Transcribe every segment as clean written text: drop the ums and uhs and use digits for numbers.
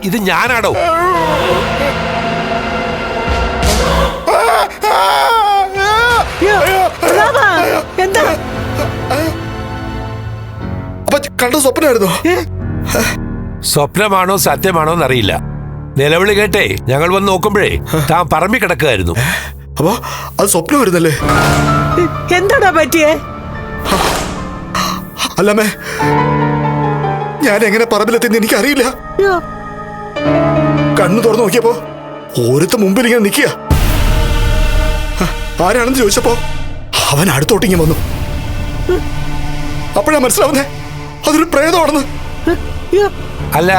ഇത് ഞാനാണോ? എന്താ കണ്ട സ്വപ്നമായിരുന്നോ? സ്വപ്നമാണോ സത്യമാണോ എന്നറിയില്ല. നിലവിളി കേട്ടേ ഞങ്ങൾ വന്ന് നോക്കുമ്പോഴേ താൻ പറമ്പി കിടക്കുകയായിരുന്നു. അപ്പൊ അത് സ്വപ്നം വരുന്നല്ലേ? എന്താടാ പറ്റിയേ? അല്ലമ്മേ, ഞാൻ എങ്ങനെ പറമ്പിലെത്തിന്ന് എനിക്കറിയില്ല. കണ്ണു തുറന്നു നോക്കിയപ്പോ ഓരത്ത് മുമ്പിൽ ഇങ്ങനെ നിൽക്കുക. ആരാണെന്ന് ചോദിച്ചപ്പോ അവൻ അടുത്തോട്ടിങ്ങനെ വന്നു. അപ്പോഴാ മനസ്സിലാവുന്നേ അതൊരു പ്രേതമാണെന്ന്. അല്ല,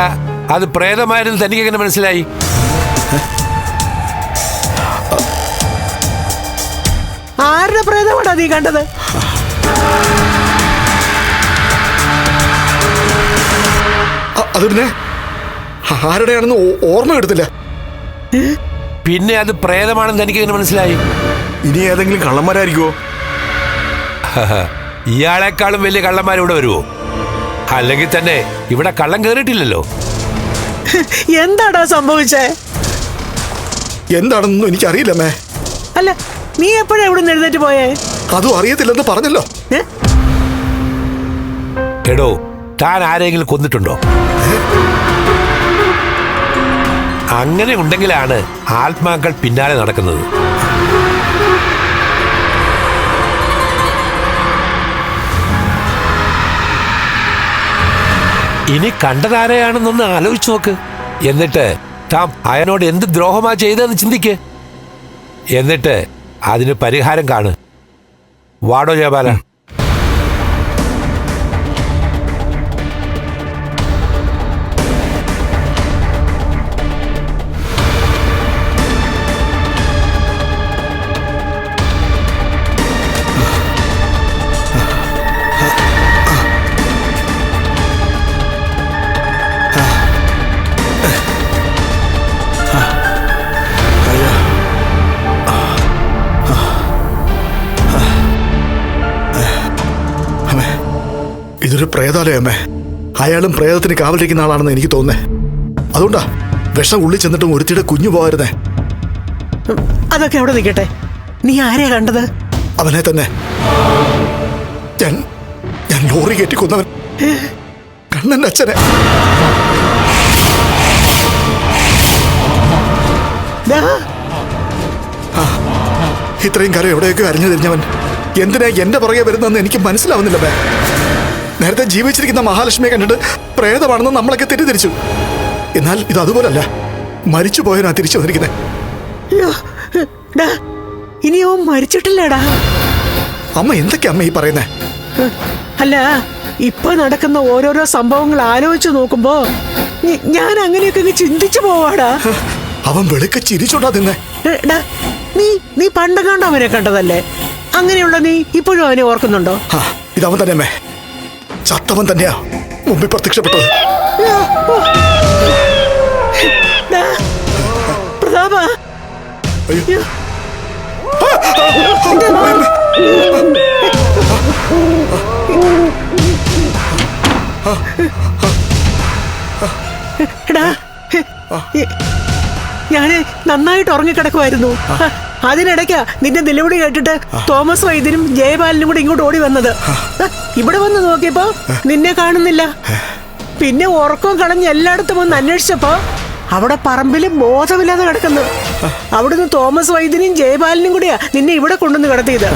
അത് പ്രേതമായിരുന്നു തനിക്ക് എങ്ങനെ മനസ്സിലായി? ആരുടെ പ്രേതമാണോ നീ കണ്ടത്? അത് പിന്നെ ആരുടെയാണെന്ന് ഓർമ്മ കിട്ടത്തില്ല. പിന്നെ അത് പ്രേതമാണെന്ന് തനിക്ക് എങ്ങനെ മനസ്സിലായി? ഇനി ഏതെങ്കിലും കള്ളന്മാരായിരിക്കുമോ? ഇയാളെക്കാളും വലിയ കള്ളന്മാരിവിടെ വരുമോ? അല്ലെങ്കിൽ തന്നെ ഇവിടെ കള്ളം കയറിയിട്ടില്ലല്ലോ. എന്താടാ സംഭവിച്ചേ? എന്താണെന്നൊന്നും എനിക്കറിയില്ലമ്മേ. അല്ല, നീ എപ്പോഴാ ഇവിടെ നിന്ന് എഴുന്നേറ്റ് പോയേ? അതും അറിയത്തില്ലെന്ന് പറഞ്ഞല്ലോ. എടോ, താൻ ആരെങ്കിലും കൊന്നിട്ടുണ്ടോ? അങ്ങനെ ഉണ്ടെങ്കിലാണ് ആത്മാക്കൾ പിന്നാലെ നടക്കുന്നത്. ഇനി കണ്ടതാരെയാണെന്നൊന്ന് ആലോചിച്ചു നോക്ക്. എന്നിട്ട് താൻ അയനോട് എന്ത് ദ്രോഹമാ ചെയ്തതെന്ന് ചിന്തിക്ക്. എന്നിട്ട് അതിന് പരിഹാരം കാണ്. വാടോ ജയപാല. ഇതൊരു പ്രേതാലയമ്മേ. അയാളും പ്രേതത്തിന് കാവലിരിക്കുന്ന ആളാണെന്ന് എനിക്ക് തോന്നുന്നേ. അതുകൊണ്ടാ വിഷം ഉള്ളിൽ ചെന്നിട്ടും ഒരുത്തിയുടെ കുഞ്ഞു പോകാരുന്നേ. അതൊക്കെ അവിടെ നിൽക്കട്ടെ. നീ ആരെയാ കണ്ടത്? അവനെ തന്നെ. ഞാൻ ലോറി കയറ്റി കൊന്നവൻ, കണ്ണന്റെ അച്ഛനെ. ഇത്രയും കാലം എവിടെയൊക്കെ അരിഞ്ഞു തിരിഞ്ഞവൻ എന്തിനാ എന്റെ പുറകെ വരുന്നതെന്ന് എനിക്ക് മനസ്സിലാവുന്നില്ല. നേരത്തെ ജീവിച്ചിരിക്കുന്ന മഹാലക്ഷ്മിയെ കണ്ടിട്ട് പ്രേതമാണെന്ന് നമ്മളൊക്കെ തെറ്റിദ്ധരിച്ചു. എന്നാൽ ഇത് അതുപോലല്ല, മരിച്ചു പോയവനാ തിരിച്ചു വന്നിരിക്കുന്നത്. ഇനിയോ മരിച്ചിട്ടില്ലടാ. അമ്മ എന്തൊക്കെയാ അമ്മ ഈ പറയുന്നേ? അല്ല, ഇപ്പൊ നടക്കുന്ന ഓരോരോ സംഭവങ്ങൾ ആലോചിച്ചു നോക്കുമ്പോ ഞാൻ അങ്ങനെയൊക്കെ ചിന്തിച്ചു പോവാടാ. അവൻ വെളുക്കെ ചിരിച്ചോണ്ടാ നിന്നെ. നീ പണ്ടങ്ങാണ്ട് അവനെ കണ്ടതല്ലേ? അങ്ങനെയുള്ള നീ ഇപ്പോഴും അവനെ ഓർക്കുന്നുണ്ടോ? ഇതവൻ തന്നെ അമ്മേ. ചത്തവൻ തന്നെയാ മുമ്പിൽ പ്രത്യക്ഷപ്പെട്ടത്. പ്രതാപ, ഞാന് നന്നായിട്ട് ഉറങ്ങിക്കിടക്കുമായിരുന്നു. അതിനിടയ്ക്കാ നിന്റെ നിലവിളി കേട്ടിട്ട് തോമസ് വൈദ്യനും ജയപാലനും കൂടെ ഇങ്ങോട്ട് ഓടി വന്നത്. ഇവിടെ വന്ന് നോക്കിയപ്പോ നിന്നെ കാണുന്നില്ല. പിന്നെ ഉറക്കം കളഞ്ഞ് എല്ലായിടത്തും വന്ന് അന്വേഷിച്ചപ്പോ അവിടെ പറമ്പില് ബോധമില്ലാതെ കിടക്കുന്നു. അവിടുന്ന് തോമസ് വൈദ്യനും ജയപാലനും കൂടിയാ നിന്നെ ഇവിടെ കൊണ്ടുവന്ന് കിടത്തിയത്.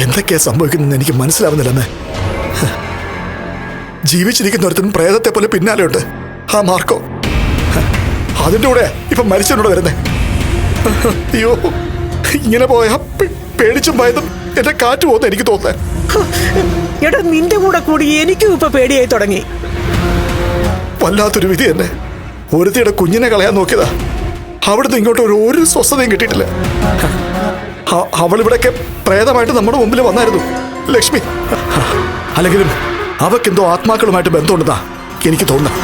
എന്തൊക്കെയാ സംഭവിക്കുന്നത് എനിക്ക് മനസ്സിലാവുന്നില്ലെന്ന്. ജീവിച്ചിരിക്കുന്നവരത്തിനും പ്രേതത്തെ പോലെ പിന്നാലെയുണ്ട് ആ മാർക്കോ. അതിന്റെ കൂടെ ഇപ്പൊ മരിച്ചവനോട് വരുന്നേ. അയ്യോ, ഇങ്ങനെ പോയാ പേടിച്ചും ഭയന്നും എന്റെ കാറ്റ് പോകുന്ന എനിക്ക് തോന്നുന്നേ. എടാ, നിന്റെ കൂടെ കൂടി എനിക്കും ഇപ്പൊ പേടിയായി തുടങ്ങി. വല്ലാത്തൊരു വിധി തന്നെ. ഒരുത്തിയുടെ കുഞ്ഞിനെ കളയാൻ നോക്കിയതാ. അവിടുന്ന് ഇങ്ങോട്ട് ഒരു സ്വസ്ഥതയും കിട്ടിയിട്ടില്ല. അവളിവിടെയൊക്കെ പ്രേതമായിട്ട് നമ്മുടെ മുമ്പിൽ വന്നായിരുന്നു ലക്ഷ്മി. അല്ലെങ്കിലും അവക്കെന്തോ ആത്മാക്കളുമായിട്ട് ബന്ധമുണ്ടെന്നാ എനിക്ക് തോന്നുന്നത്.